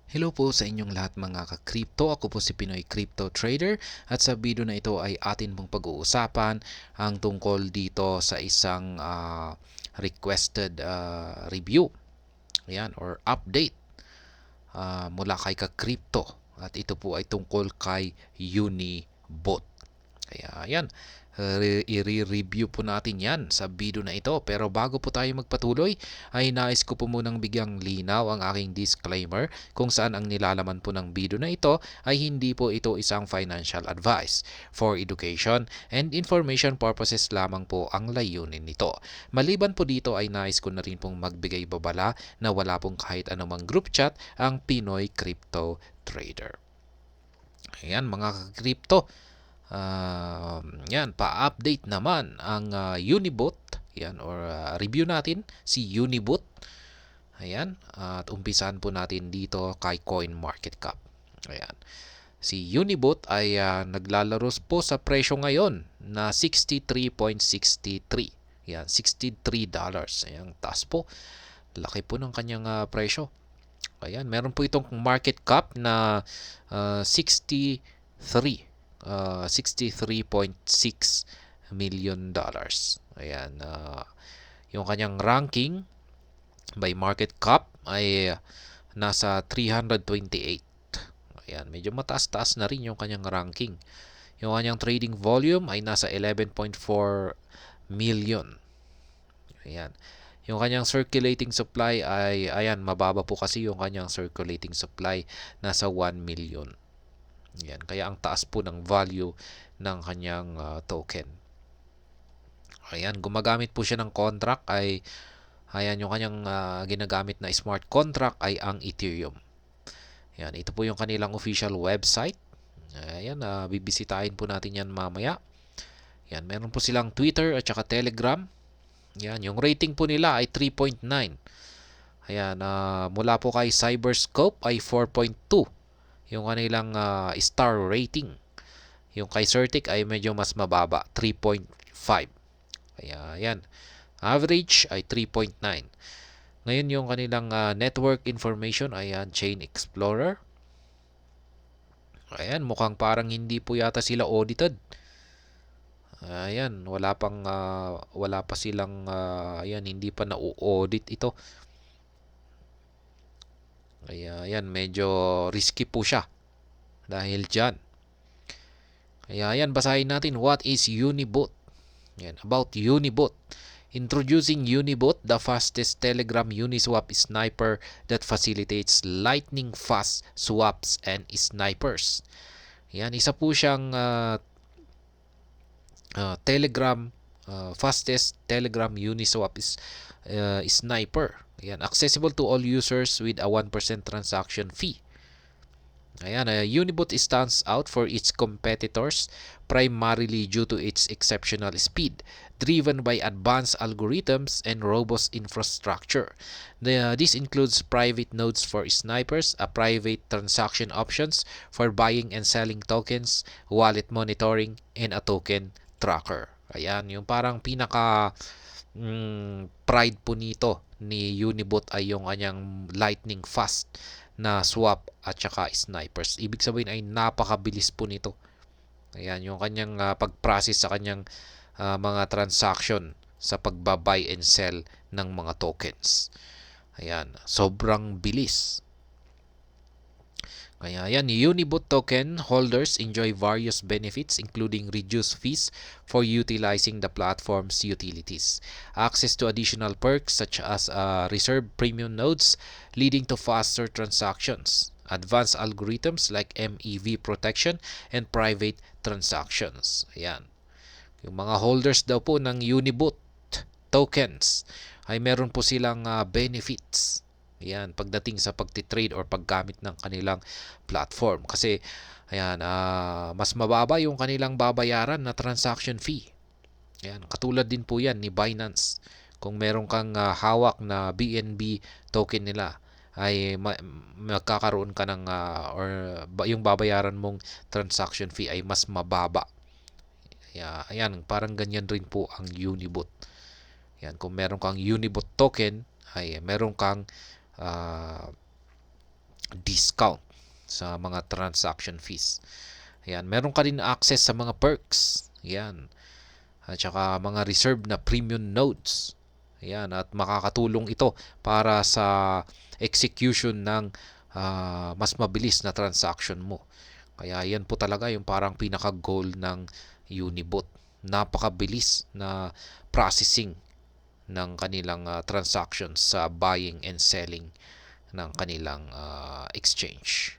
Hello po sa inyong lahat mga ka-crypto. Ako po si Pinoy Crypto Trader at sa video na ito ay atin pong pag-uusapan ang tungkol dito sa isang requested review. Ayan, or update mula kay ka-crypto. At ito po ay tungkol kay Unibot. Kaya ayan, i-review po natin yan sa video na ito. Pero bago po tayo magpatuloy, ay nais ko po munang bigyang linaw ang aking disclaimer kung saan ang nilalaman po ng video na ito ay hindi po ito isang financial advice. For education and information purposes lamang po ang layunin nito. Maliban po dito ay nais ko na rin pong magbigay babala na wala pong kahit anumang group chat ang Pinoy Crypto Trader. Ayan mga crypto. Yan, pa-update naman ang Unibot. Yan, or review natin si Unibot. Ayan, at umpisahan po natin dito kay CoinMarketCap. Ayan. Si Unibot ay naglalaro po sa presyo ngayon na 63.63. Yan, $63. Ayan, taas po. Laki po ng kanyang presyo. Ayan, meron po itong market cap na 63.6 million dollars. Ayan, yung kanyang ranking by market cap ay nasa 328. Ayan, medyo mataas-taas na rin yung kanyang ranking. Yung kanyang trading volume ay nasa 11.4 million. Ayan. Yung kanyang circulating supply ay, ayan, mababa po kasi yung kanyang circulating supply, nasa 1 million. Yan, kaya ang taas po ng value ng kanyang token. Ayan, gumagamit po siya ng contract ay, ayan, yung kanyang ginagamit na smart contract ay ang Ethereum. Ayan, ito po yung kanilang official website. Ayan, bibisitahin po natin yan mamaya. Ayan, meron po silang Twitter at saka Telegram. Ayan, yung rating po nila ay 3.9. Ayan, mula po kay Cyberscope ay 4.2. Yung kanilang star rating. Yung kay Certic ay medyo mas mababa, 3.5. Kaya yan. Average ay 3.9. Ngayon yung kanilang network information ay Chain Explorer. Ayan, mukhang parang hindi po yata sila audited. Ayan, wala pa silang ayan, hindi pa na-audit ito. Kaya ayan, medyo risky po siya dahil diyan. Kaya ayan, basahin natin what is Unibot. Yan, about Unibot. Introducing Unibot, the fastest Telegram Uniswap sniper that facilitates lightning fast swaps and snipers. Yan, isa po siyang Telegram fastest Telegram Uniswap sniper. Yan, accessible to all users with a 1% transaction fee. Ayan, Unibot stands out for its competitors primarily due to its exceptional speed, driven by advanced algorithms and robust infrastructure. This includes private nodes for snipers, a private transaction options for buying and selling tokens, wallet monitoring, and a token tracker. Ayan, yung parang pinaka pride po nito ni Unibot ay yung kanyang lightning fast na swap at saka snipers. Ibig sabihin ay napakabilis po nito. Ayan, yung kanyang pag-process sa kanyang mga transaction sa pagba-buy and sell ng mga tokens. Ayan, sobrang bilis. Kaya yan, Unibot token holders enjoy various benefits including reduced fees for utilizing the platform's utilities, access to additional perks such as reserve premium nodes leading to faster transactions, advanced algorithms like MEV protection, and private transactions. Ayan. Yung mga holders daw po ng Unibot tokens ay meron po silang benefits. Ayan, pagdating sa pagtitrade or paggamit ng kanilang platform. Kasi, ayan, mas mababa yung kanilang babayaran na transaction fee. Ayan, katulad din po yan ni Binance. Kung meron kang hawak na BNB token nila, ay magkakaroon ka ng or yung babayaran mong transaction fee ay mas mababa. Ayan, parang ganyan rin po ang Unibot. Ayan, kung meron kang Unibot token, ay meron kang discount sa mga transaction fees. Ayan, meron ka rin access sa mga perks. Ayan. At saka mga reserve na premium nodes. Ayan, at makakatulong ito para sa execution ng mas mabilis na transaction mo. Kaya yan po talaga yung parang pinaka-goal ng Unibot. Napakabilis na processing ng kanilang transactions sa buying and selling ng kanilang exchange.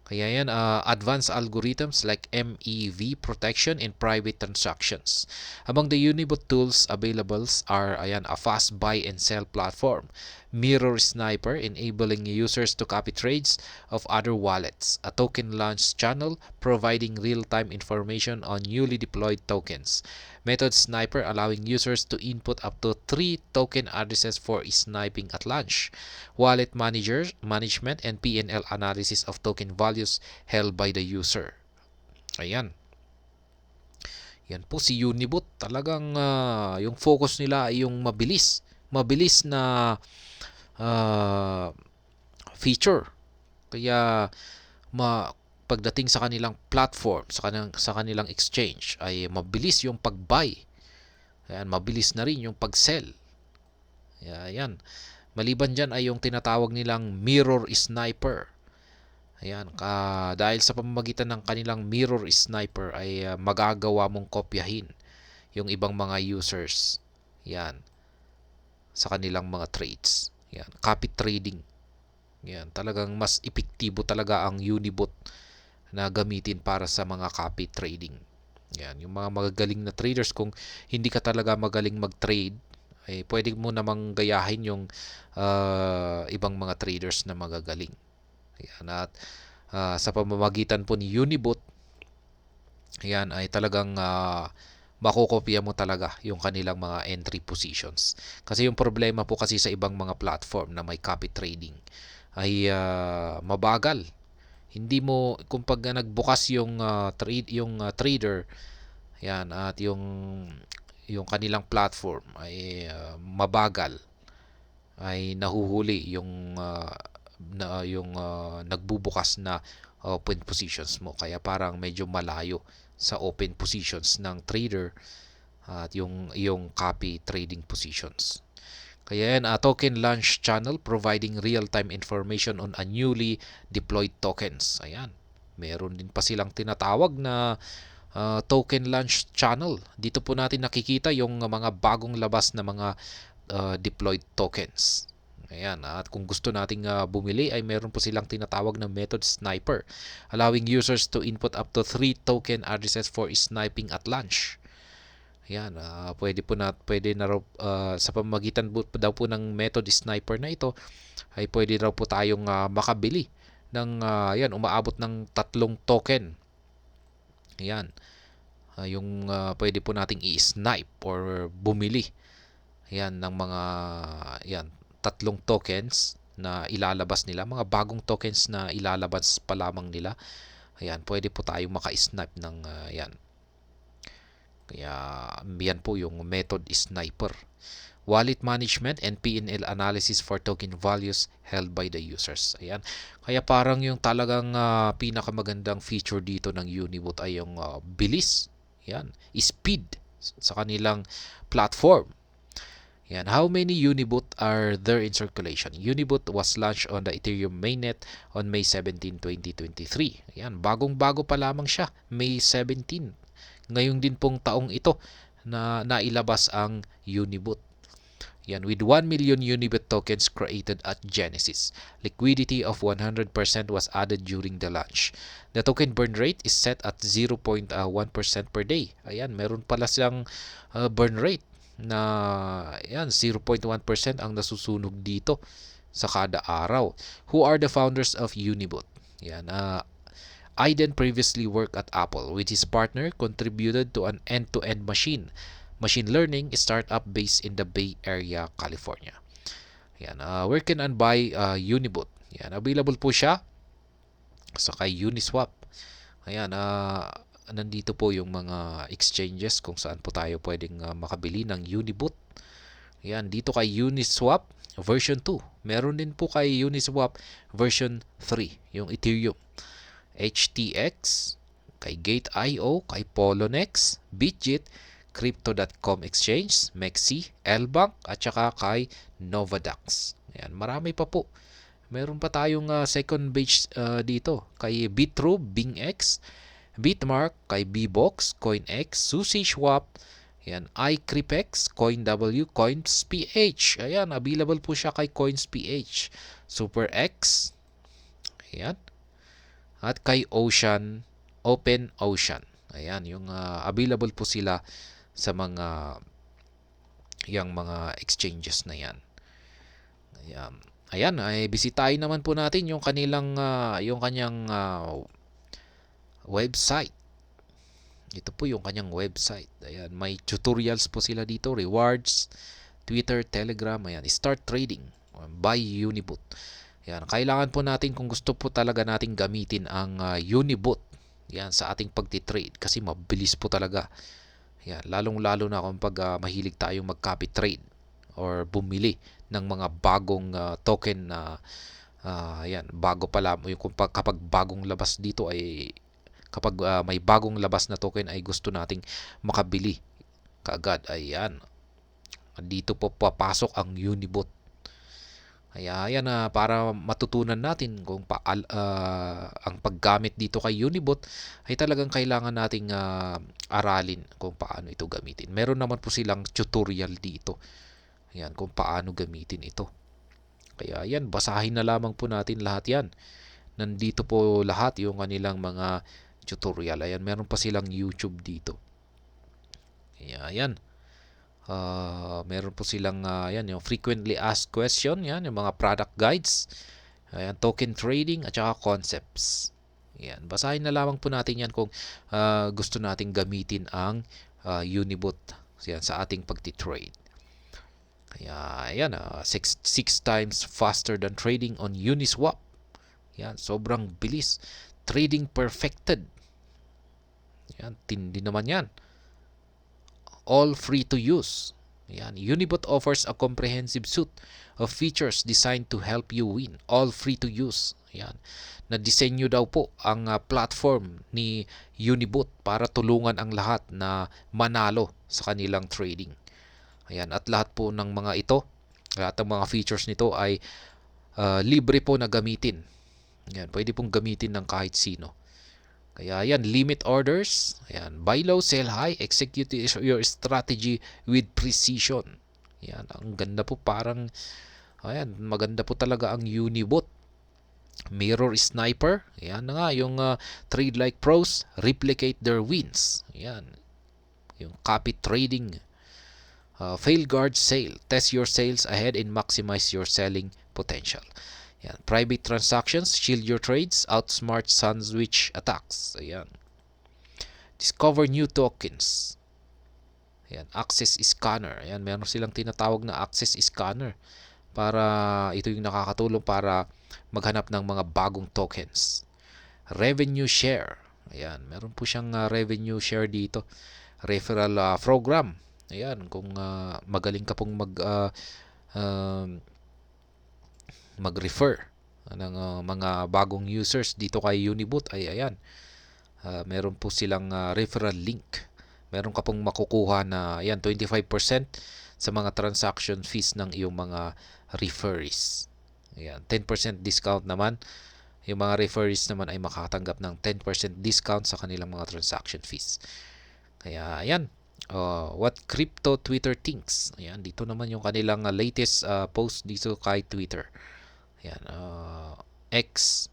Kaya yan, advanced algorithms like MEV protection in private transactions. Among the Unibot tools available are a fast buy and sell platform, Mirror Sniper enabling users to copy trades of other wallets, a token launch channel providing real-time information on newly deployed tokens, Method Sniper allowing users to input up to 3 token addresses for sniping at launch, wallet management and PNL analysis of token values held by the user. Ayan. Yan po si Unibot. Talagang yung focus nila ay yung mabilis. Mabilis na feature. Kaya pagdating sa kanilang platform, sa kanilang exchange ay mabilis yung pag-buy. Ayan, mabilis na rin yung pag-sell. Ayan. Maliban dyan ay yung tinatawag nilang Mirror Sniper. Ayan, dahil sa pamamagitan ng kanilang Mirror Sniper ay magagawa mong kopyahin yung ibang mga users. Yan, sa kanilang mga trades. Yan, copy trading. Yan, talagang mas epektibo talaga ang Unibot na gamitin para sa mga copy trading. Yan, yung mga magagaling na traders, kung hindi ka talaga magaling mag-trade, ay pwede mo namang gayahin yung ibang mga traders na magagaling. Yan, at sa pamamagitan po ni Unibot, yan ay talagang makokopya mo talaga yung kanilang mga entry positions. Kasi yung problema po kasi sa ibang mga platform na may copy trading ay mabagal. Hindi mo, kung pag nagbukas yung trader, yan, at yung kanilang platform ay mabagal, ay nahuhuli yung nagbubukas na open positions mo. Kaya parang medyo malayo sa open positions ng trader at yung copy trading positions. Kaya yan, token launch channel providing real-time information on a newly deployed tokens. Ayan, meron din pa silang tinatawag na token launch channel. Dito po natin nakikita yung mga bagong labas na mga deployed tokens. Ayan, at kung gusto nating bumili ay meron po silang tinatawag na Method Sniper, allowing users to input up to 3 token addresses for sniping at launch. Ayan, pwede na raw sa pamamagitan daw po ng Method Sniper na ito ay pwede raw po tayong makabili ng umaabot ng 3 token. Ayan, yung pwede po nating i-snipe or bumili. Ayan, ng mga 3 tokens na ilalabas nila, mga bagong tokens na ilalabas pa lamang nila. Ayan, pwede po tayong maka-snipe ng yan. Kaya yan po yung Method Sniper. Wallet management and PNL analysis for token values held by the users. Ayan. Kaya parang yung talagang pinakamagandang feature dito ng Unibot ay yung bilis. Yan, speed sa kanilang platform. Yan. How many Unibot are there in circulation? Unibot was launched on the Ethereum mainnet on May 17, 2023. Yan. Bagong-bago pa lamang siya. May 17. Ngayon din pong taong ito na nailabas ang Unibot. Yan, with 1 million Unibot tokens created at Genesis. Liquidity of 100% was added during the launch. The token burn rate is set at 0.1% per day. Ayan, meron pala siyang burn rate na 0.1% ang nasusunog dito sa kada araw. Who are the founders of Unibot? Yan, Aiden previously worked at Apple. With his partner, contributed to an end-to-end machine learning startup based in the Bay Area, California. Yan, where can I buy Unibot? Yan, available po siya sa kay Uniswap. Ayan, nandito po yung mga exchanges kung saan po tayo pwedeng makabili ng Unibot. Yan, dito kay Uniswap, version 2. Meron din po kay Uniswap version 3, yung Ethereum. HTX, kay Gate.io, kay Poloniex, Bitget, Crypto.com Exchange, Mexi, Lbank, at saka kay Novadax. Ayan, marami pa po. Meron pa tayong second batch dito kay Bitrue, BingX, Bitmark, kay Bbox, CoinX, SushiSwap, ayan, iCryptX, CoinW, CoinsPH. Ayan, available po siya kay CoinsPH. SuperX, ayan, at kay OpenOcean. Ayan, yung available po sila sa mga exchanges na yan. Ayan. Ayan, ay bisitahin naman po natin yung kanyang website. Ito po yung kanyang website. Ayan, may tutorials po sila dito, rewards, Twitter, Telegram, ayan, start trading, buy Unibot. Ayan, kailangan po natin kung gusto po talaga nating gamitin ang Unibot. Yan sa ating pagti-trade kasi mabilis po talaga. Yan, lalong-lalo na kapag mahilig tayong mag-copy trade or bumili ng mga bagong token na yan, bago pala yung kapag bagong labas dito ay kapag may bagong labas na token ay gusto nating makabili kaagad. Ayan. Dito po papasok ang Unibot. Kaya yan para matutunan natin kung ang paggamit dito kay Unibot ay talagang kailangan nating aralin kung paano ito gamitin. Meron naman po silang tutorial dito. Ayan, kung paano gamitin ito. Kaya yan, basahin na lamang po natin lahat yan. Nandito po lahat yung kanilang mga tutorial. Ayan, meron pa silang YouTube dito. Kaya yan. Meron po silang yan, yung frequently asked question, yan, yung mga product guides, ayan, token trading, at saka concepts. Yan, basahin na lamang po natin yan kung gusto nating gamitin ang Unibot yan, sa ating pagti-trade. Kaya yan, 6 times faster than trading on Uniswap. Yan, sobrang bilis. Trading perfected. Yan, tindi naman yan. All free to use. Yan. Unibot offers a comprehensive suite of features designed to help you win. All free to use. Yan. Na-disenyo daw po ang platform ni Unibot para tulungan ang lahat na manalo sa kanilang trading. Ayan. At lahat po ng mga ito, lahat ng mga features nito ay libre po na gamitin. Yan. Pwede pong gamitin ng kahit sino. Kaya yan, limit orders, ayan, buy low, sell high, execute your strategy with precision. Yan, ang ganda po, parang ayan, maganda po talaga ang Unibot. Mirror Sniper, ayan na nga, yung trade like pros, replicate their wins. Ayan, yung copy trading, fail guard sale, test your sales ahead and maximize your selling potential. Yan. Private transactions, shield your trades, outsmart sandwich attacks. Ayan. Discover new tokens. Ayan. Access scanner. Ayan. Meron silang tinatawag na access scanner para ito yung nakakatulong para maghanap ng mga bagong tokens. Revenue share. Ayan. Meron po siyang revenue share dito. Referral program. Ayan. Kung magaling ka pong mag-refer ng mga bagong users dito kay Unibot ay ayan, meron po silang referral link. Meron ka pong makukuha na ayan, 25% sa mga transaction fees ng iyong mga referees. Ayan, 10% discount naman. Yung mga referees naman ay makatanggap ng 10% discount sa kanilang mga transaction fees. Kaya ayan, what crypto Twitter thinks. Ayan, dito naman yung kanilang latest post dito kay Twitter. Yan, X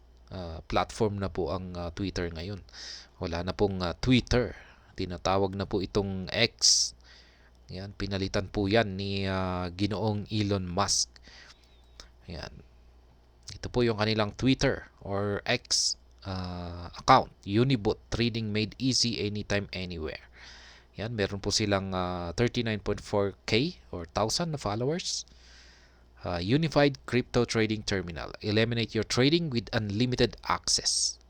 platform na po ang Twitter ngayon. Wala na pong Twitter. Tinatawag na po itong X. Yan, pinalitan po yan ni Ginoong Elon Musk. Yan. Ito po yung kanilang Twitter or X account. Unibot, trading made easy anytime, anywhere. Yan, meron po silang 39.4K or 1,000 na followers. Unified Crypto Trading Terminal. Eliminate your trading with unlimited access.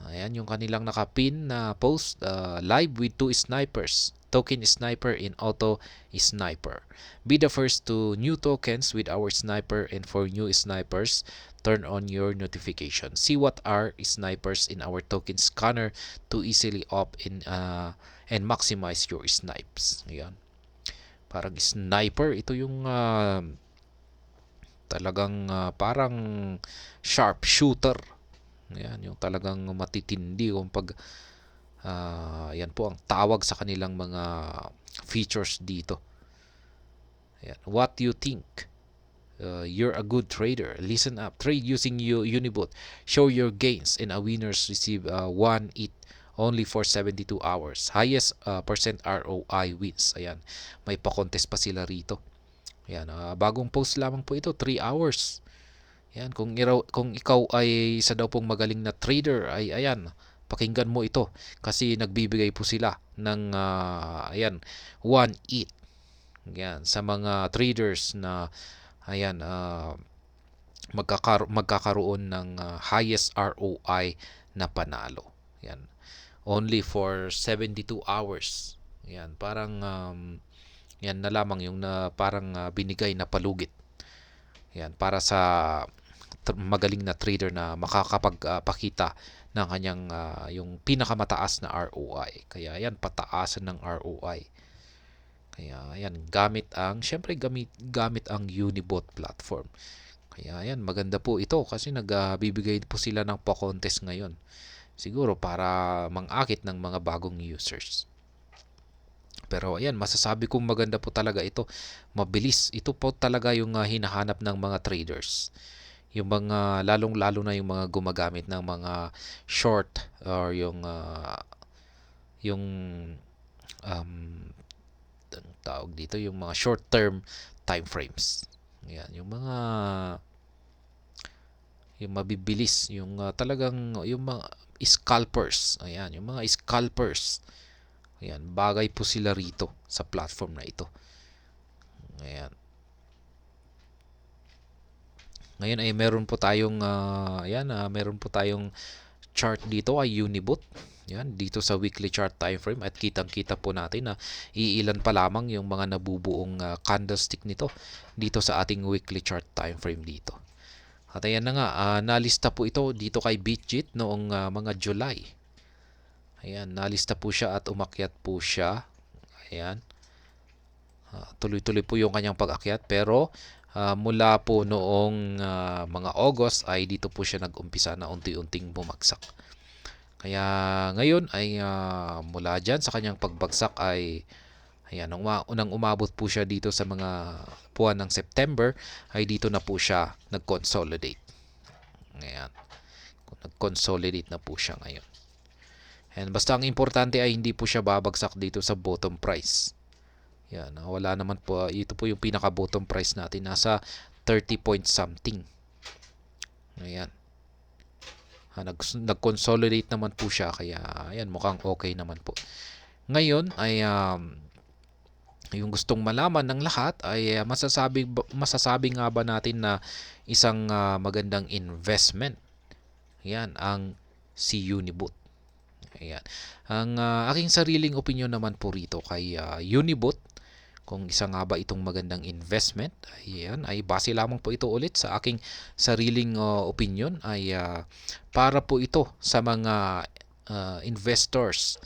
Ayan yung kanilang nakapin na post. Live with two snipers. Token Sniper in Auto Sniper. Be the first to new tokens with our sniper, and for new snipers, turn on your notification. See what are snipers in our token scanner to easily opt in and maximize your snipes. Ayan. Parang sniper, ito yung talagang parang sharp shooter. Ayan, yung talagang matitindi kung pag yan po ang tawag sa kanilang mga features dito. Ayan. What do you think? You're a good trader. Listen up. Trade using Unibot. Show your gains and a winners receive one ETH only for 72 hours. Highest percent ROI wins. Ayan. May pa-contest pa sila rito. Ayan. Bagong post lamang po ito. 3 hours. Ayan. Kung ikaw ay isa daw pong magaling na trader, ay ayan, pakinggan mo ito. Kasi nagbibigay po sila ng ayan, 1 ETH. Ayan. Sa mga traders na ayan, magkakaroon ng highest ROI na panalo. Yan. Only for 72 hours. Yan, parang yan na lamang yung parang binigay na palugit. Yan, para sa magaling na trader na makakapagpakita ng kanyang yung pinakamataas na ROI. Kaya yan, pataasan ng ROI. Kaya yan, syempre gamit ang Unibot platform. Kaya yan, maganda po ito kasi nagbibigay po sila ng pa-contest ngayon. Siguro para mang-akit ng mga bagong users. Pero ayan, masasabi kong maganda po talaga ito. Mabilis. Ito po talaga yung hinahanap ng mga traders. Yung mga, lalong-lalo na yung mga gumagamit ng mga short or yung tawag dito, yung mga short term time frames. Ayan, yung mabibilis, yung talagang yung mga scalpers. Ayan, yung mga scalpers. Ayan, bagay po sila rito sa platform na ito. Ayan. Ngayon ay meron po tayong meron po tayong chart dito ay Unibot. Yan, dito sa weekly chart time frame at kitang-kita po natin na iilan pa lamang yung mga nabubuong candlestick nito dito sa ating weekly chart time frame dito. At ayan na nga, nalista po ito dito kay BitJit noong mga July. Ayan, nalista po siya at umakyat po siya. Ayan. Tuloy-tuloy po yung kanyang pag-akyat, pero mula po noong mga August ay dito po siya nag-umpisa na unti-unting bumagsak. Kaya ngayon ay mula dyan sa kanyang pagbagsak ay ayan, unang umabot po siya dito sa mga buwan ng September ay dito na po siya nag-consolidate. Ayan. Nag-consolidate na po siya ngayon. And basta ang importante ay hindi po siya babagsak dito sa bottom price. Yan, wala naman po. Ito po yung pinaka bottom price natin. Nasa 30 point something. Ayan. Nag-consolidate naman po siya. Kaya ayan, mukhang okay naman po. Ngayon ay yung gustong malaman ng lahat ay masasabi nga ba natin na isang magandang investment. Yan ang si Unibot. Ayan. Ang aking sariling opinion naman po rito kay Unibot, kung isa nga ba itong magandang investment, ayan, ay base lamang po ito ulit sa aking sariling opinion ay para po ito sa mga investors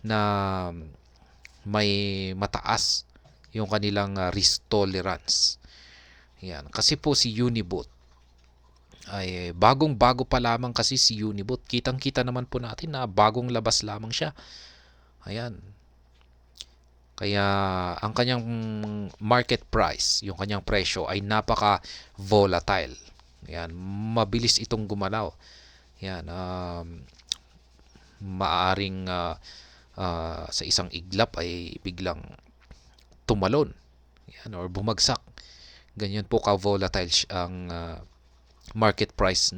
na may mataas yung kanilang risk tolerance. Ayan. Kasi po si Unibot ay bagong-bago pa lamang kasi si Unibot. Kitang-kita naman po natin na bagong labas lamang siya. Ayan. Kaya ang kanyang market price, yung kanyang presyo ay napaka-volatile. Ayan, mabilis itong gumalaw. Ayan, maaring sa isang iglap ay biglang tumalon. Ayan, or bumagsak. Ganyan po ka-volatile ang market price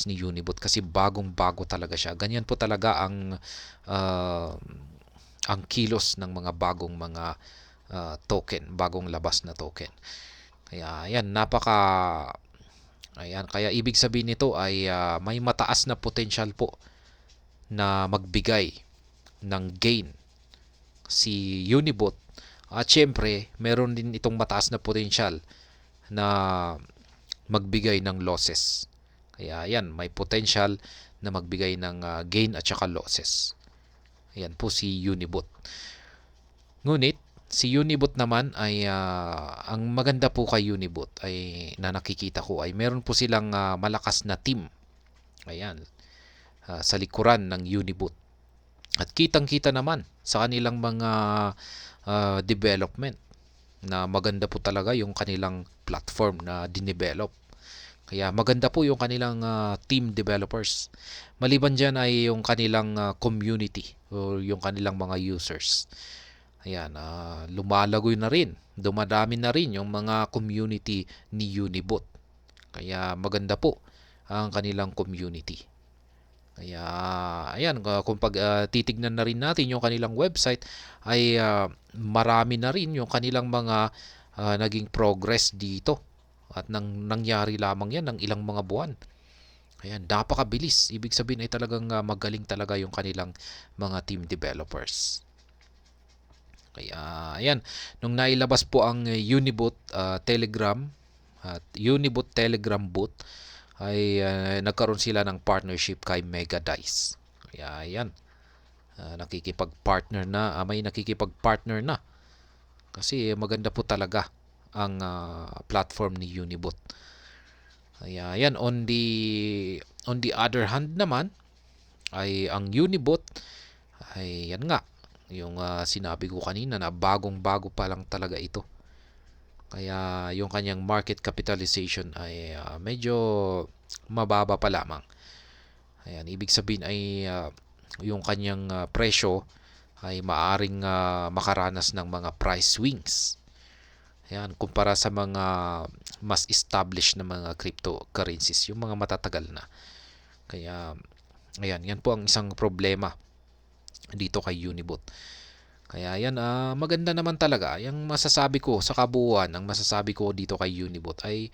ni Unibot kasi bagong-bago talaga siya. Ganyan po talaga ang kilos ng mga bagong mga token, bagong labas na token. Kaya ayan, kaya ibig sabihin nito ay may mataas na potential po na magbigay ng gain si Unibot. At syempre, meron din itong mataas na potential na magbigay ng losses. Kaya yan, may potential na magbigay ng gain at saka losses. Ayan po si Unibot. Ngunit, si Unibot naman ay ang maganda po kay Unibot ay na nakikita ko ay meron po silang malakas na team. Ayan, sa likuran ng Unibot. At kitang-kita naman sa kanilang mga development na maganda po talaga yung kanilang platform na dinevelop. Kaya maganda po yung kanilang team developers. Maliban dyan ay yung kanilang community o yung kanilang mga users. Ayan, lumalagoy na rin. Dumadami na rin yung mga community ni Unibot. Kaya maganda po ang kanilang community. Kaya ayan, kung titignan na rin natin yung kanilang website ay marami na rin yung kanilang mga naging progress dito. At nangyari lamang yan ng ilang mga buwan. Ayan, napakabilis. Ibig sabihin ay talagang magaling talaga yung kanilang mga team developers. Kaya ayan, nung nailabas po ang Unibot Telegram at Unibot Telegram bot ay nagkaroon sila ng partnership kay Mega Dice. Kaya ayan, nakikipag-partner na, may nakikipag-partner na. Kasi maganda po talaga ang platform ni Unibot. Kaya ayan, on the other hand naman ay ang Unibot ay yan nga, yung sinabi ko kanina na bagong-bago pa lang talaga ito. Kaya yung kanyang market capitalization ay medyo mababa pa lamang. Ayan, ibig sabihin ay yung kanyang presyo ay maaring makaranas ng mga price swings. Ayan, kumpara sa mga mas established na mga cryptocurrencies, yung mga matatagal na. Kaya ayan, yan po ang isang problema dito kay Unibot. Kaya yan, maganda naman talaga. Yung masasabi ko sa kabuuan, ang masasabi ko dito kay Unibot ay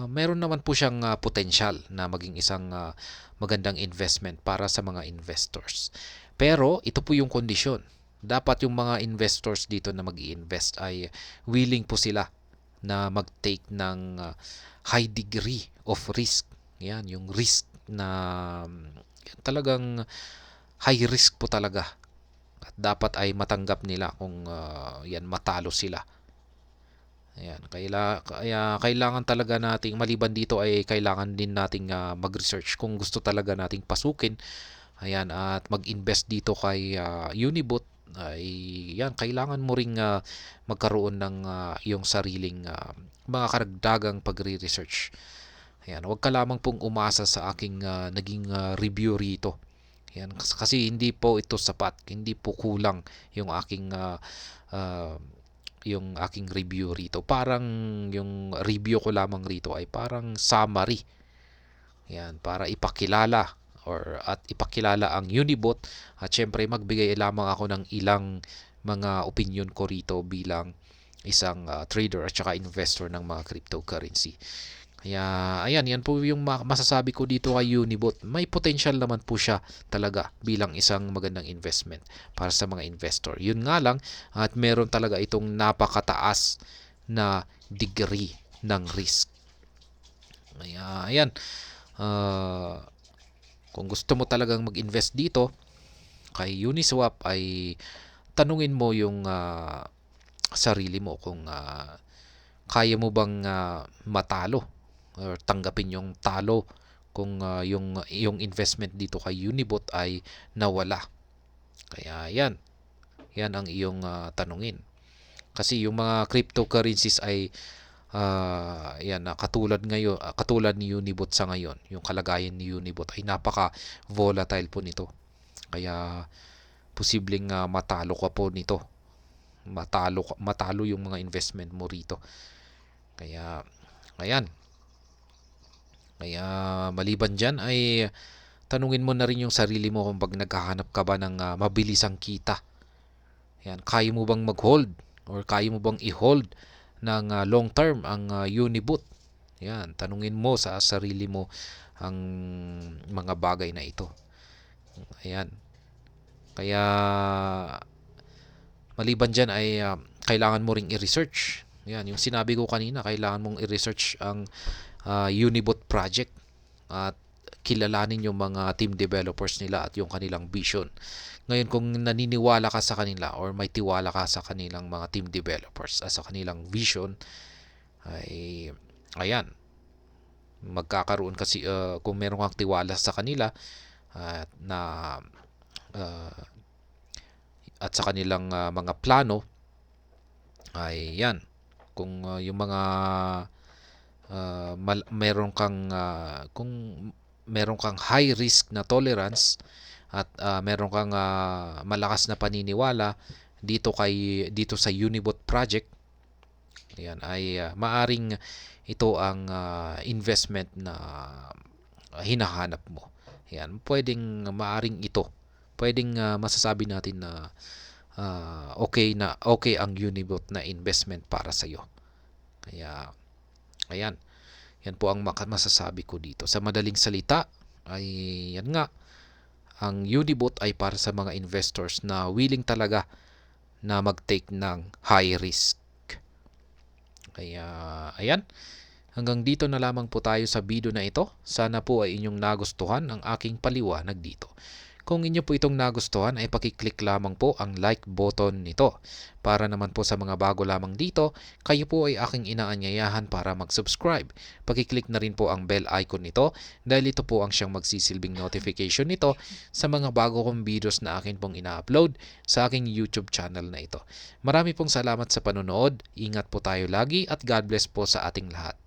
meron naman po siyang potential na maging isang magandang investment para sa mga investors. Pero ito po yung kondisyon. Dapat yung mga investors dito na mag-i-invest ay willing po sila na mag-take ng high degree of risk. Yan, yung risk na talagang high risk po talaga. At dapat ay matanggap nila kung yan matalo sila. Ayan, kaya kailangan talaga nating maliban dito ay kailangan din nating mag-research kung gusto talaga nating pasukin. Ayan, at mag-invest dito kay Unibot ay yan, kailangan mo ring magkaroon ng iyong sariling mga karagdagang pagre-research. Ayan, huwag ka lamang pong umasa sa aking naging review rito. Yan, kasi hindi po ito sapat, hindi po kulang yung aking review rito. Parang yung review ko lamang rito ay parang summary. Yan, para ipakilala at ipakilala ang Unibot at syempre magbigay lamang ako ng ilang mga opinion ko rito bilang isang trader at saka investor ng mga cryptocurrency. Kaya ayan, yan po yung masasabi ko dito kay Unibot. May potential naman po siya talaga bilang isang magandang investment para sa mga investor. Yun nga lang, at meron talaga itong napakataas na degree ng risk. Kaya ayan, kung gusto mo talagang mag-invest dito kay Uniswap ay tanungin mo yung sarili mo kung kaya mo bang matalo or tanggapin yung talo kung yung investment dito kay Unibot ay nawala. Kaya yan ang iyong tanungin. Kasi yung mga cryptocurrencies ay katulad ngayon, katulad ni Unibot sa ngayon, yung kalagayan ni Unibot ay napaka volatile po nito. Kaya posibleng matalo ka po nito. Matalo yung mga investment mo rito. Kaya ayan. Kaya maliban dyan ay tanungin mo na rin yung sarili mo kung pag naghahanap ka ba ng mabilisang kita. Yan, kaya mo bang mag-hold or kaya mo bang i-hold ng long term ang Unibot? Yan, tanungin mo sa sarili mo ang mga bagay na ito. Ayan. Kaya Maliban dyan ay kailangan mo ring i-research. Yan, yung sinabi ko kanina, kailangan mong i-research ang Unibot project at kilalanin yung mga team developers nila at yung kanilang vision. Ngayon, kung naniniwala ka sa kanila or may tiwala ka sa kanilang mga team developers at sa kanilang vision, ay ayan, magkakaroon kasi kung meron kang tiwala sa kanila na uh, at sa kanilang mga plano, ay yan, kung yung mga kung meron kang high risk na tolerance at meron kang malakas na paniniwala dito sa Unibot project, ayan, ay maaring ito ang investment na hinahanap mo. Ayan, maaring ito. Pwedeng masasabi natin na okay ang Unibot na investment para sa iyo. Kaya ayan, yan po ang masasabi ko dito. Sa madaling salita, ay yan nga, ang Unibot ay para sa mga investors na willing talaga na mag-take ng high risk. Kaya ayan, hanggang dito na lamang po tayo sa video na ito. Sana po ay inyong nagustuhan ang aking paliwanag dito. Kung inyo po itong nagustuhan ay pakiclick lamang po ang like button nito. Para naman po sa mga bago lamang dito, kayo po ay aking inaanyayahan para mag-subscribe. Pakiclick na rin po ang bell icon nito dahil ito po ang siyang magsisilbing notification nito sa mga bago kong videos na akin pong ina-upload sa aking YouTube channel na ito. Marami pong salamat sa panonood. Ingat po tayo lagi at God bless po sa ating lahat.